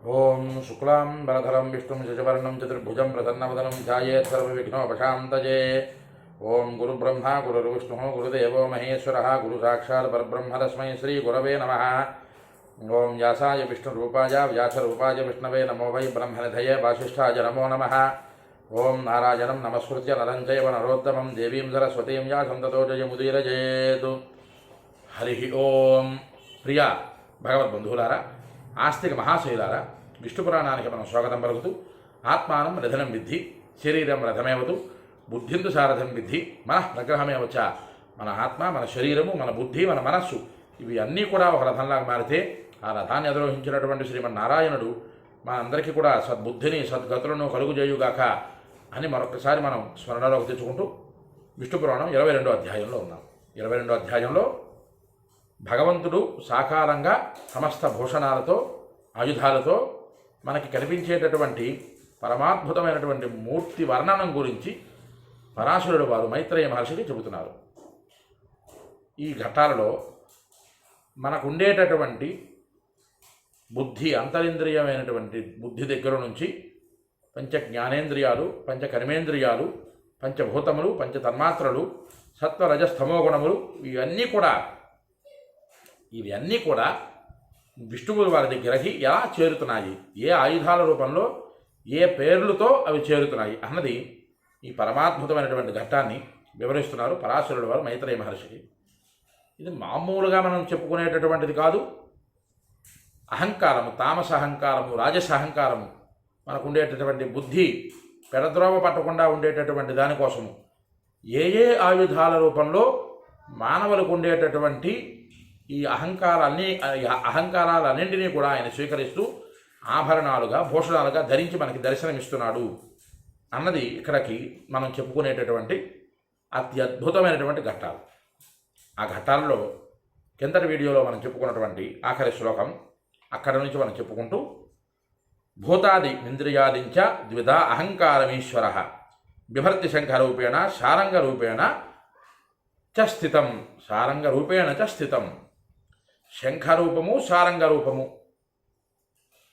ఓం శుక్లాం వరధరం విష్ణుం శశివర్ణం చతుర్భుజం ప్రసన్నవదనం ధ్యాయేత్ సర్వవిఘ్నోపశాంతయే. ఓం గురుబ్రహ్మ గురుర్విష్ణుః గురుదేవో మహేశ్వరः గురు సాక్షాత్ పరబ్రహ్మ తస్మై శ్రీ గురవే నమః. ఓం వ్యాసాయ విష్ణురూపాయ వ్యాసరూపాయ విష్ణవే నమో వై బ్రహ్మనిధయే వాసిష్ఠాయ నమో నమః. ఓం నారాయణం నమస్కృత్య నరం చైవ నరోత్తమం దేవీం సరస్వతీం వ్యాసం తతో జయముదీరయేత్. హరి ఓం. ప్రియ భగవద్బంధువులారా, ఆస్తిక మహాశైలారా, విష్ణు పురాణానికి మనం స్వాగతం పలుకుతూ, ఆత్మానం రథనం విద్ధి శరీరం రథమేవతు బుద్ధిందు సారథం విద్ధి మన ప్రగ్రహమేవచ. మన ఆత్మ, మన శరీరము, మన బుద్ధి, మన మనస్సు ఇవి అన్నీ కూడా ఒక రథంలాగా మారితే ఆ రథాన్ని అధిరోహించినటువంటి శ్రీమన్నారాయణుడు మనందరికీ కూడా సద్బుద్ధిని సద్గతులను కలుగుజేయుగాక అని మరొకసారి మనం స్మరణలోకి తెచ్చుకుంటూ విష్ణు పురాణం 22వ అధ్యాయంలో ఉన్నాం. 22వ అధ్యాయంలో భగవంతుడు సాకారంగా సమస్త భూషణాలతో ఆయుధాలతో మనకి కనిపించేటటువంటి పరమాద్భుతమైనటువంటి మూర్తి వర్ణనం గురించి పరాశరుడు వారు మైత్రేయ మహర్షికి చెబుతున్నారు. ఈ ఘట్టాలలో మనకు ఉండేటటువంటి బుద్ధి, అంతరింద్రియమైనటువంటి బుద్ధి దగ్గర నుంచి పంచ జ్ఞానేంద్రియాలు, పంచ కర్మేంద్రియాలు, పంచభూతములు, పంచ తన్మాత్రలు, సత్వరజస్తమో గుణములు ఇవన్నీ కూడా విష్ణువుల వారి దగ్గరకి ఎలా చేరుతున్నాయి, ఏ ఆయుధాల రూపంలో, ఏ పేర్లతో అవి చేరుతున్నాయి అన్నది ఈ పరమాద్భుతమైనటువంటి ఘట్టాన్ని వివరిస్తున్నారు పరాశరుడు వారు మైత్రేయ మహర్షికి. ఇది మామూలుగా మనం చెప్పుకునేటటువంటిది కాదు. అహంకారము, తామస అహంకారము, రాజస అహంకారము, మనకు ఉండేటటువంటి బుద్ధి పెడద్రోవ పట్టకుండా ఉండేటటువంటి దానికోసము ఏ ఏ ఆయుధాల రూపంలో మానవులకు ఉండేటటువంటి ఈ అహంకారాలన్నింటినీ కూడా ఆయన స్వీకరిస్తూ ఆభరణాలుగా, భూషణాలుగా ధరించి మనకి దర్శనమిస్తున్నాడు అన్నది ఇక్కడికి మనం చెప్పుకునేటటువంటి అత్యద్భుతమైనటువంటి ఘట్టాలు. ఆ ఘట్టాలలో కిందటి వీడియోలో మనం చెప్పుకున్నటువంటి ఆఖరి శ్లోకం అక్కడి నుంచి మనం చెప్పుకుంటూ, భూతాది ఇంద్రియాదించ ద్విధా అహంకారమీశ్వర బిభర్తి శంఖరూపేణ శారంగరూపేణ చ స్థితం. శారంగరూపేణ చ స్థితం. శంఖరూపము, శారంగరూపము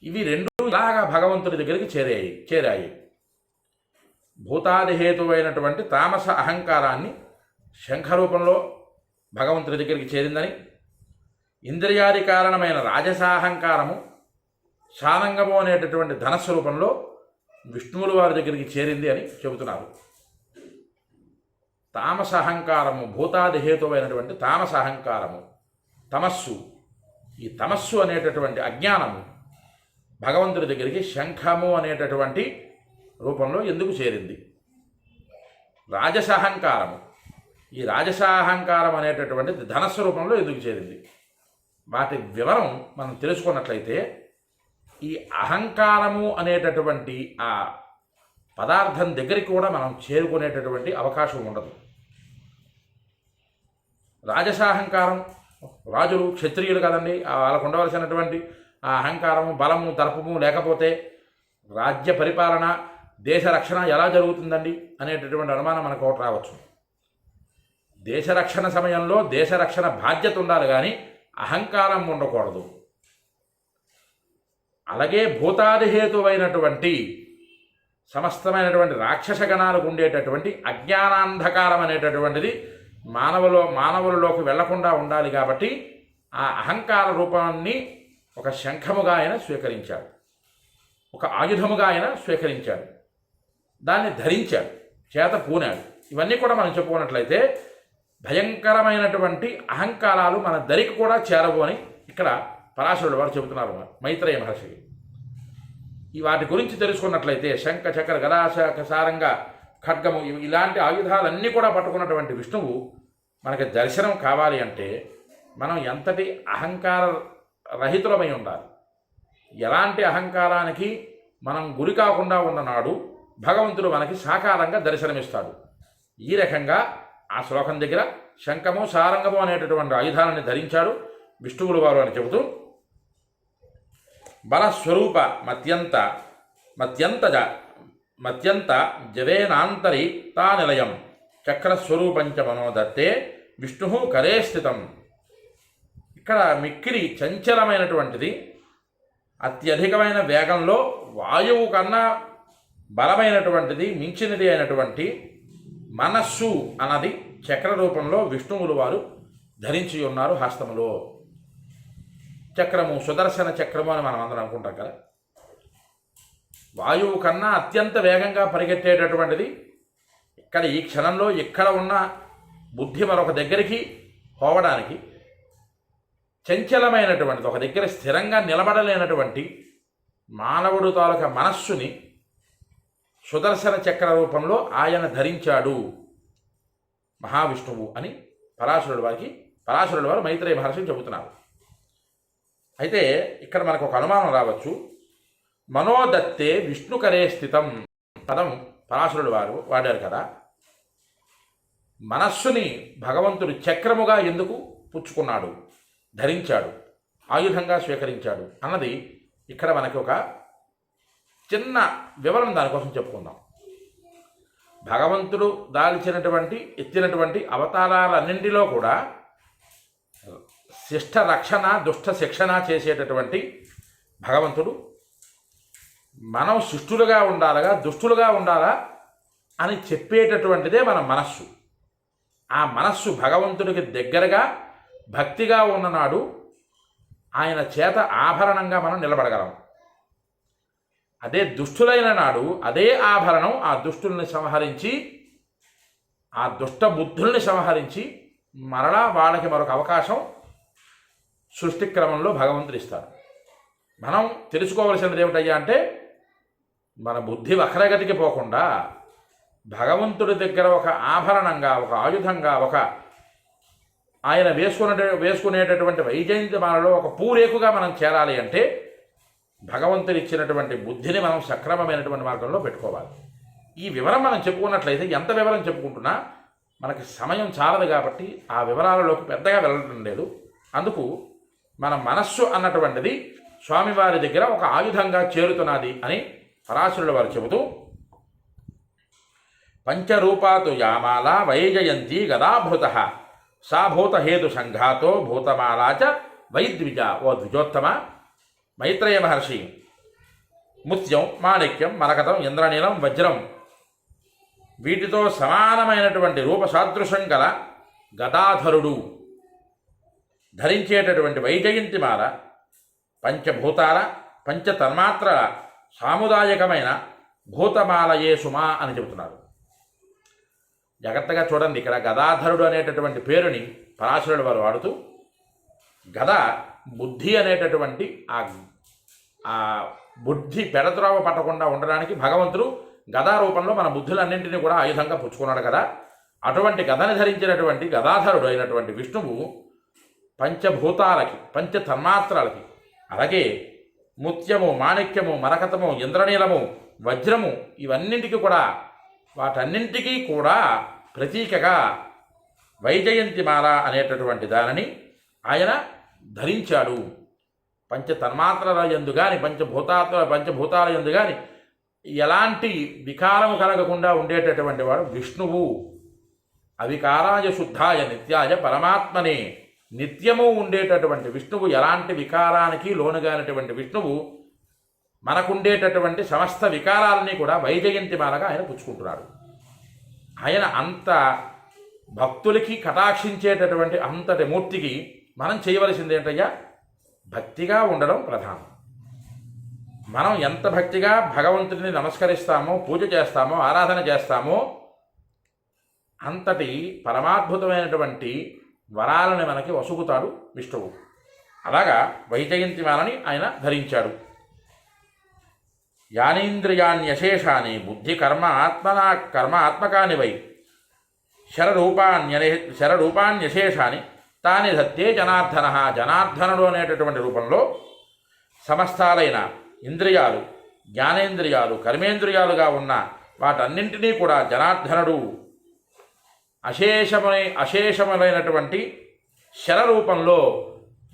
ఇవి రెండు ఇలాగా భగవంతుడి దగ్గరికి చేరాయి. భూతాదిహేతువైనటువంటి తామస అహంకారాన్ని శంఖరూపంలో భగవంతుడి దగ్గరికి చేరిందని, ఇంద్రియాది కారణమైన రాజసాహంకారము శారంగము అనేటటువంటి ధనస్సు రూపంలో విష్ణువుల వారి దగ్గరికి చేరింది అని చెబుతున్నారు. తామస అహంకారము, భూతాది హేతువైనటువంటి తామస అహంకారము, తమస్సు, ఈ తమస్సు అనేటటువంటి అజ్ఞానము భగవంతుడి దగ్గరికి శంఖము అనేటటువంటి రూపంలో ఎందుకు చేరింది? రాజసాహంకారము, ఈ రాజసాహంకారం అనేటటువంటి ధనస్సు రూపంలో ఎందుకు చేరింది? వాటి వివరం మనం తెలుసుకున్నట్లయితే ఈ అహంకారము అనేటటువంటి ఆ పదార్థం దగ్గరికి కూడా మనం చేరుకునేటటువంటి అవకాశం ఉండదు. రాజసాహంకారం, రాజులు క్షత్రియులు కదండి, వాళ్ళకు ఉండవలసినటువంటి ఆ అహంకారము, బలము, దర్పము లేకపోతే రాజ్య పరిపాలన, దేశ రక్షణ ఎలా జరుగుతుందండి అనేటటువంటి అనుమానం మనకు ఒకటి రావచ్చు. దేశ రక్షణ సమయంలో దేశ రక్షణ బాధ్యత ఉండాలి, కానీ అహంకారం ఉండకూడదు. అలాగే భూతాదిహేతువైనటువంటి సమస్తమైనటువంటి రాక్షస గణాలకు ఉండేటటువంటి అజ్ఞానాంధకారం అనేటటువంటిది మానవులలోకి వెళ్లకుండా ఉండాలి. కాబట్టి ఆ అహంకార రూపాన్ని ఒక శంఖముగా ఆయన స్వీకరించాడు, ఒక ఆయుధముగా ఆయన స్వీకరించాడు, దాన్ని ధరించాడు, చేత పూనాడు. ఇవన్నీ కూడా మనం చెప్పుకున్నట్లయితే భయంకరమైనటువంటి అహంకారాలు మన దరికి కూడా చేరవు అని ఇక్కడ పరాశరుడు వారు చెబుతున్నారు మైత్రేయ మహర్షికి. ఈ వాటి గురించి తెలుసుకున్నట్లయితే శంఖ, చక్ర, గదా, సారంగ, ఖడ్గము ఇలాంటి ఆయుధాలన్నీ కూడా పట్టుకున్నటువంటి విష్ణువు మనకి దర్శనం కావాలి అంటే మనం ఎంతటి అహంకార రహితులమై ఉండాలి. ఎలాంటి అహంకారానికి మనం గురి కాకుండా ఉన్ననాడు భగవంతుడు మనకి సాకారంగా దర్శనమిస్తాడు. ఈ రకంగా ఆ శ్లోకం దగ్గర శంఖము, సారంగము అనేటటువంటి ఆయుధాలను ధరించాడు విష్ణువుల వారు అని చెబుతూ, బలస్వరూప మత్యంత జవేనాంతరి తా నిలయం చక్రస్వరూపంచ మనోదత్తే విష్ణు కరే స్థితం. ఇక్కడ మిక్కిలి చంచలమైనటువంటిది, అత్యధికమైన వేగంలో వాయువు కన్నా బలమైనటువంటిది మించినది అయినటువంటి మనస్సు అన్నది చక్ర రూపంలో విష్ణువులు వారు ధరించి ఉన్నారు హస్తములో. చక్రము సుదర్శన చక్రము అని మనం అందరం అనుకుంటాం కదా. వాయువు కన్నా అత్యంత వేగంగా పరిగెత్తేటటువంటిది ఇక్కడ ఈ క్షణంలో ఇక్కడ ఉన్న బుద్ధి మరొక దగ్గరికి పోవడానికి చంచలమైనటువంటిది, ఒక దగ్గర స్థిరంగా నిలబడలేనటువంటి మానవుడు తాలూకా మనస్సుని సుదర్శన చక్ర రూపంలో ఆయన ధరించాడు మహావిష్ణువు అని పరాశరుడు వారు మైత్రేయ మహర్షిని చెబుతున్నారు. అయితే ఇక్కడ మనకు ఒక అనుమానం రావచ్చు. మనోదత్తే విష్ణుకరే స్థితం పదం పరాశరుడు వారు వాడారు కదా. మనస్సుని భగవంతుడు చక్రముగా ఎందుకు పుచ్చుకున్నాడు, ధరించాడు, ఆయుధంగా స్వీకరించాడు అన్నది ఇక్కడ మనకి ఒక చిన్న వివరణ దానికోసం చెప్పుకుందాం. భగవంతుడు ఎత్తినటువంటి అవతారాలన్నింటిలో కూడా శిష్ట రక్షణ దుష్ట శిక్షణ చేసేటటువంటి భగవంతుడు మనం శిష్టులుగా ఉండాలగా దుష్టులుగా ఉండాలా అని చెప్పేటటువంటిదే మన మనస్సు. ఆ మనస్సు భగవంతుడికి దగ్గరగా భక్తిగా ఉన్ననాడు ఆయన చేత ఆభరణంగా మనం నిలబడగలం. అదే దుష్టులైన నాడు అదే ఆభరణం ఆ దుష్టుల్ని సంహరించి, ఆ దుష్ట బుద్ధుల్ని సంహరించి మరలా వాళ్ళకి మరొక అవకాశం సృష్టి క్రమంలో భగవంతుడు ఇస్తాడు. మనం తెలుసుకోవలసినది ఏమిటయ్యా అంటే, మన బుద్ధి వక్రగతికి పోకుండా భగవంతుడి దగ్గర ఒక ఆభరణంగా, ఒక ఆయుధంగా, ఒక ఆయన వేసుకునేటటువంటి వైజయంతిమాలలో ఒక పూరేకుగా మనం చేరాలి అంటే భగవంతుడు ఇచ్చినటువంటి బుద్ధిని మనం సక్రమమైనటువంటి మార్గంలో పెట్టుకోవాలి. ఈ వివరం మనం చెప్పుకున్నట్లయితే ఎంత వివరం చెప్పుకుంటున్నా మనకి సమయం చాలదు కాబట్టి ఆ వివరాలలోకి పెద్దగా వెళ్ళడం లేదు. అందుకు మన మనస్సు అన్నటువంటిది స్వామివారి దగ్గర ఒక ఆయుధంగా చేరుతున్నది అని పరాశరుల వారు చెబుతూ, పంచరూపాతు యామాల వైజయంతి గదాభృత సాభూతహేతు సంఘాతో భూతమాలాచ వైద్విజ. ఓ ద్విజోత్తమ మైత్రేయ మహర్షి, ముత్యం, మాణిక్యం, మరకతం, ఇంద్రనీలం, వజ్రం వీటితో సమానమైనటువంటి రూపసాదృశం గల గదాధరుడు ధరించేటటువంటి వైజయంతిమాల పంచభూతాల పంచతన్మాత్రల సాముదాయకమైన భూతమాలయే సుమా అని చెబుతున్నారు. జాగ్రత్తగా చూడండి. ఇక్కడ గదాధరుడు అనేటటువంటి పేరుని పరాశరుడు వారు వాడుతూ, గద బుద్ధి అనేటటువంటి ఆ బుద్ధి పెడద్రోవ పట్టకుండా ఉండడానికి భగవంతుడు గదా రూపంలో మన బుద్ధులన్నింటినీ కూడా ఆయుధంగా పుచ్చుకున్నాడు కదా. అటువంటి గదని ధరించినటువంటి గదాధరుడు అయినటువంటి విష్ణువు పంచభూతాలకి పంచతన్మాత్రలకి, అలాగే ముత్యము, మాణిక్యము, మరకతము, ఇంద్రనీలము, వజ్రము ఇవన్నింటికి కూడా వాటన్నింటికీ కూడా ప్రతీకగా వైజయంతిమాల అనేటటువంటి దానిని ఆయన ధరించాడు. పంచతన్మాత్రల యందు కానీ పంచభూతాల యందు కానీ ఎలాంటి వికారము కలగకుండా ఉండేటటువంటి వాడు విష్ణువు. అవికారాయ శుద్ధాయ నిత్యాయ పరమాత్మనే. నిత్యము ఉండేటటువంటి విష్ణువు, ఎలాంటి వికారానికి లోనుగానటువంటి విష్ణువు మనకుండేటటువంటి సమస్త వికారాలని కూడా వైజయంతిమాలగా ఆయన పుచ్చుకుంటున్నాడు. ఆయన అంత భక్తులకి కటాక్షించేటటువంటి అంతటి మూర్తికి మనం చేయవలసింది ఏంటయ్యా? భక్తిగా ఉండడం ప్రధానం. మనం ఎంత భక్తిగా భగవంతుడిని నమస్కరిస్తామో, పూజ చేస్తామో, ఆరాధన చేస్తామో అంతటి పరమాద్భుతమైనటువంటి వరాలని మనకి వసుగుతాడు విష్ణువు. అలాగా వైజయంతిమాలని ఆయన ధరించాడు. యానేంద్రియాణ్యశేషాని బుద్ధి కర్మ ఆత్మకాని వై శరరూపాణ్యశేషాని తాని దత్తే జనార్దన. జనార్దనుడు అనేటటువంటి రూపంలో సమస్తాలైన ఇంద్రియాలు, జ్ఞానేంద్రియాలు, కర్మేంద్రియాలుగా ఉన్న వాటన్నింటినీ కూడా జనార్దనుడు అశేషములైనటువంటి శరరూపంలో,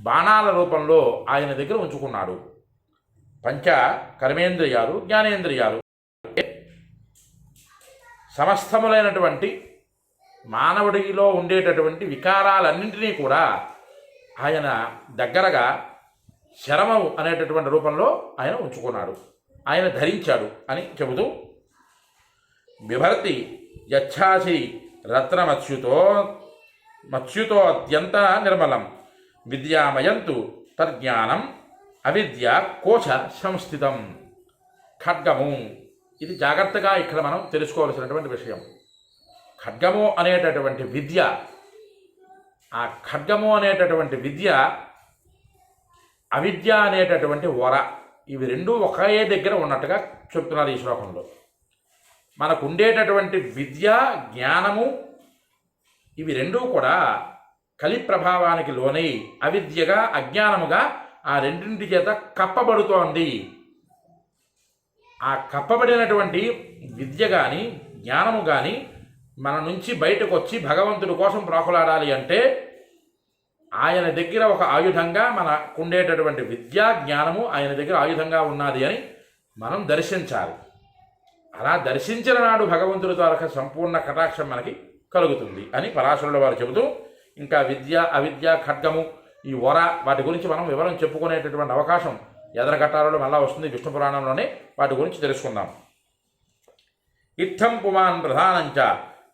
బాణాల రూపంలో ఆయన దగ్గర ఉంచుకున్నాడు. పంచ కర్మేంద్రియాలు, జ్ఞానేంద్రియాలు సమస్తములైనటువంటి మానవుడిలో ఉండేటటువంటి వికారాలన్నింటినీ కూడా ఆయన దగ్గరగా శరమము అనేటటువంటి రూపంలో ఆయన ఉంచుకున్నాడు, ఆయన ధరించాడు అని చెబుతూ బిభర్తి యచ్ఛాసి మత్స్యుతో అత్యంత నిర్మలం విద్యామయంతు తజ్ఞానం అవిద్య కోశ సంస్థితం. ఖడ్గము, ఇది జాగ్రత్తగా ఇక్కడ మనం తెలుసుకోవాల్సినటువంటి విషయం. ఖడ్గము అనేటటువంటి విద్య, ఆ ఖడ్గము అనేటటువంటి విద్య, అవిద్య అనేటటువంటి వర, ఇవి రెండూ ఒకే దగ్గర ఉన్నట్టుగా చెప్తున్నారు ఈ శ్లోకంలో. మనకు ఉండేటటువంటి విద్య, జ్ఞానము, ఇవి రెండూ కూడా కలి ప్రభావానికి లోనై అవిద్యగా అజ్ఞానముగా ఆ రెండింటి చేత కప్పబడుతోంది. ఆ కప్పబడినటువంటి విద్య కానీ జ్ఞానము కానీ మన నుంచి బయటకు వచ్చి భగవంతుడి కోసం ప్రాకులాడాలి అంటే ఆయన దగ్గర ఒక ఆయుధంగా మనకుండేటటువంటి విద్యా జ్ఞానము ఆయన దగ్గర ఆయుధంగా ఉన్నది అని మనం దర్శించాలి. అలా దర్శించిన నాడు భగవంతుడి తాలూకా సంపూర్ణ కటాక్షం మనకి కలుగుతుంది అని పరాశరుల వారు చెబుతూ, ఇంకా విద్య, అవిద్య, ఖడ్గము, ఈ వర, వాటి గురించి మనం వివరం చెప్పుకునేటటువంటి అవకాశం ఎదరఘట్టాలలో మళ్ళా వస్తుంది. విష్ణు పురాణంలోనే వాటి గురించి తెలుసుకుందాం. ఇత్థం పుమాన్ ప్రధానంచ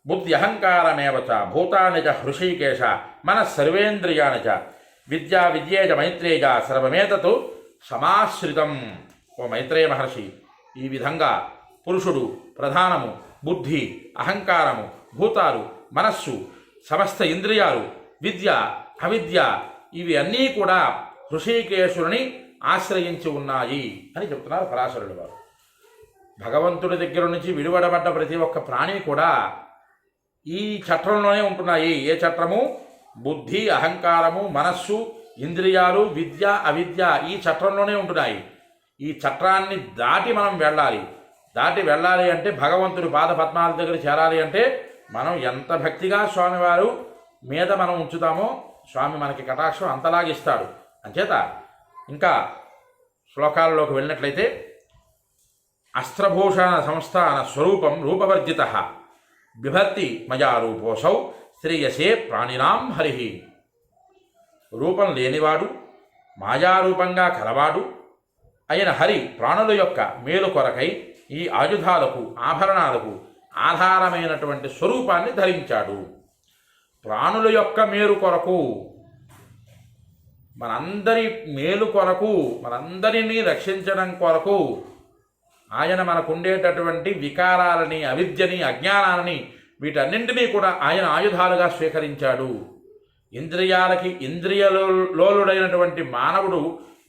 బుద్ధి అహంకారమేవచ భూతాని చ హృషీకేశ మన సర్వేంద్రియాని చ విద్యా విద్యేజ మైత్రేయ సర్వమేతతు సమాశ్రితం. ఓ మైత్రేయ మహర్షి, ఈ విధంగా పురుషుడు, ప్రధానము, బుద్ధి, అహంకారము, భూతాలు, మనస్సు, సమస్త ఇంద్రియాలు, విద్య, అవిద్య, ఇవి అన్నీ కూడా హృషీకేశుని ఆశ్రయించి ఉన్నాయి అని చెప్తున్నారు పరాశరుడు వారు. భగవంతుడి దగ్గర నుంచి విడివడబడ్డ ప్రతి ఒక్క ప్రాణి కూడా ఈ చట్రంలోనే ఉంటున్నాయి. ఏ చట్రము? బుద్ధి, అహంకారము, మనస్సు, ఇంద్రియాలు, విద్య, అవిద్య, ఈ చట్రంలోనే ఉంటున్నాయి. ఈ చట్రాన్ని దాటి మనం వెళ్ళాలి అంటే భగవంతుడి పాద పద్మాల దగ్గర చేరాలి అంటే మనం ఎంత భక్తిగా స్వామివారు మీద మనం ఉంచుతామో స్వామి మనకి కటాక్షం అంతలాగిస్తాడు. అంచేత ఇంకా శ్లోకాలలోకి వెళ్ళినట్లయితే అస్త్రభూషణ సంస్థాన స్వరూపం రూపవర్జిత బిభర్తి మయా రూపోసౌ శ్రేయసే ప్రాణినాం హరి. రూపం లేనివాడు, మాయారూపంగా కలవాడు అయిన హరి ప్రాణుల యొక్క మేలు కొరకై ఈ ఆయుధాలకు, ఆభరణాలకు ఆధారమైనటువంటి స్వరూపాన్ని ధరించాడు. ప్రాణుల యొక్క మేలు కొరకు, మనందరి మేలు కొరకు, మనందరినీ రక్షించడం కొరకు ఆయన మనకుండేటటువంటి వికారాలని, అవిద్యని, అజ్ఞానాలని, వీటన్నింటినీ కూడా ఆయన ఆయుధాలుగా స్వీకరించాడు. ఇంద్రియాలకి ఇంద్రియలోలుడైనటువంటి మానవుడు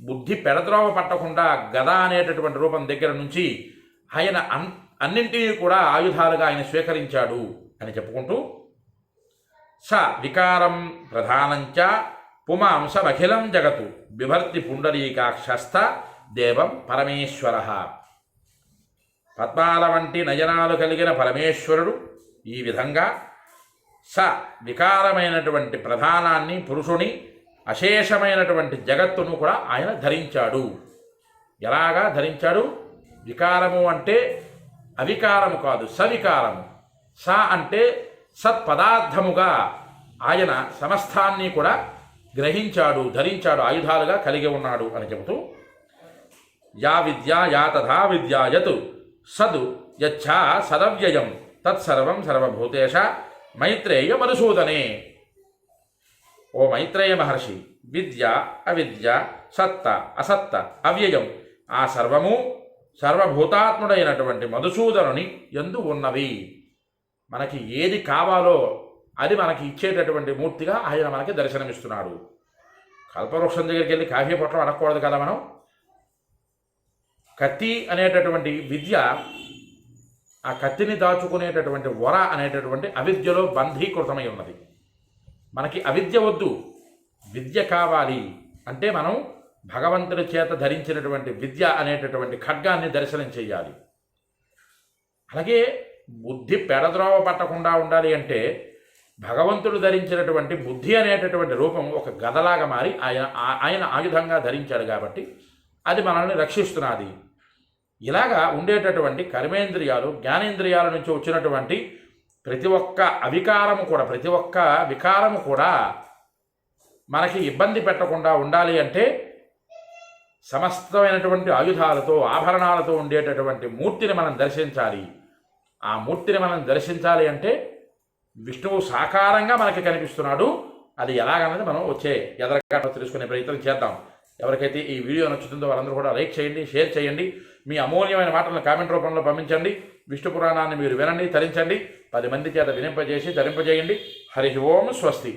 బుద్ధి పెడద్రోవ పట్టకుండా గద అనేటటువంటి రూపం దగ్గర నుంచి ఆయన అన్నింటినీ కూడా ఆయుధాలుగా ఆయన స్వీకరించాడు అని చెప్పుకుంటూ స వికారం ప్రధానంచ పుమాంసమఖిలం జగతు బిభర్తి పుండరీకాక్షస్థ దేవం పరమేశ్వర. పద్మాల వంటి నయనాలు కలిగిన పరమేశ్వరుడు ఈ విధంగా స వికారమైనటువంటి ప్రధానాన్ని, పురుషుని, అశేషమైనటువంటి జగత్తును కూడా ఆయన ధరించాడు. ఎలాగా ధరించాడు? వికారము అంటే అవికారము కాదు, సవికారము. స అంటే సత్పదార్థముగా ఆయన సమస్తాన్ని కూడా గ్రహించాడు, ధరించాడు, ఆయుధాలుగా కలిగి ఉన్నాడు అని చెబుతూ యా విద్య యా తథా విద్యాయత్ సద్ యచ్చా సదవ్యయం తత్సర్వం సర్వభూతేష మైత్రేయ మధుసూదనే. ఓ మైత్రేయ మహర్షి, విద్య, అవిద్య, సత్త, అసత్త, అవ్యయం, ఆ సర్వము సర్వభూతాత్ముడైనటువంటి మధుసూదనుని యందు ఉన్నవి. మనకి ఏది కావాలో అది మనకి ఇచ్చేటటువంటి మూర్తిగా ఆయన మనకి దర్శనమిస్తున్నాడు. కల్పవృక్షం దగ్గరికి వెళ్ళి కాఫీ పొట్లం అడగకూడదు కదా మనం. కత్తి అనేటటువంటి విద్య, ఆ కత్తిని దాచుకునేటటువంటి వర అనేటటువంటి అవిద్యలో బంధీకృతమై ఉన్నది. మనకి అవిద్య వద్దు, విద్య కావాలి అంటే మనం భగవంతుడి చేత ధరించినటువంటి విద్య అనేటటువంటి ఖడ్గాన్ని దర్శనం చేయాలి. అలాగే బుద్ధి పెడద్రోవ పట్టకుండా ఉండాలి అంటే భగవంతుడు ధరించినటువంటి బుద్ధి అనేటటువంటి రూపం ఒక గదలాగా మారి ఆయన ఆయుధంగా ధరించాడు కాబట్టి అది మనల్ని రక్షిస్తున్నది. ఇలాగా ఉండేటటువంటి కర్మేంద్రియాలు, జ్ఞానేంద్రియాల నుంచి వచ్చినటువంటి ప్రతి ఒక్క అవికారము కూడా, ప్రతి ఒక్క వికారము కూడా మనకి ఇబ్బంది పెట్టకుండా ఉండాలి అంటే సమస్తమైనటువంటి ఆయుధాలతో ఆభరణాలతో ఉండేటటువంటి మూర్తిని మనం దర్శించాలి. ఆ మూర్తిని మనం దర్శించాలి అంటే విష్ణువు సాకారంగా మనకి కనిపిస్తున్నాడు. అది ఎలాగన్నది మనం వచ్చే ఎదరగా తెలుసుకునే ప్రయత్నం చేద్దాం. ఎవరికైతే ఈ వీడియో నచ్చుతుందో వారందరూ కూడా లైక్ చేయండి, షేర్ చేయండి, మీ అమూల్యమైన మాటలను కామెంట్ రూపంలో పంపించండి. విష్ణు పురాణాన్ని మీరు వినండి, తరించండి, 10 మంది చేత వినింపజేసి తరింపజేయండి. హరి ఓం స్వస్తి.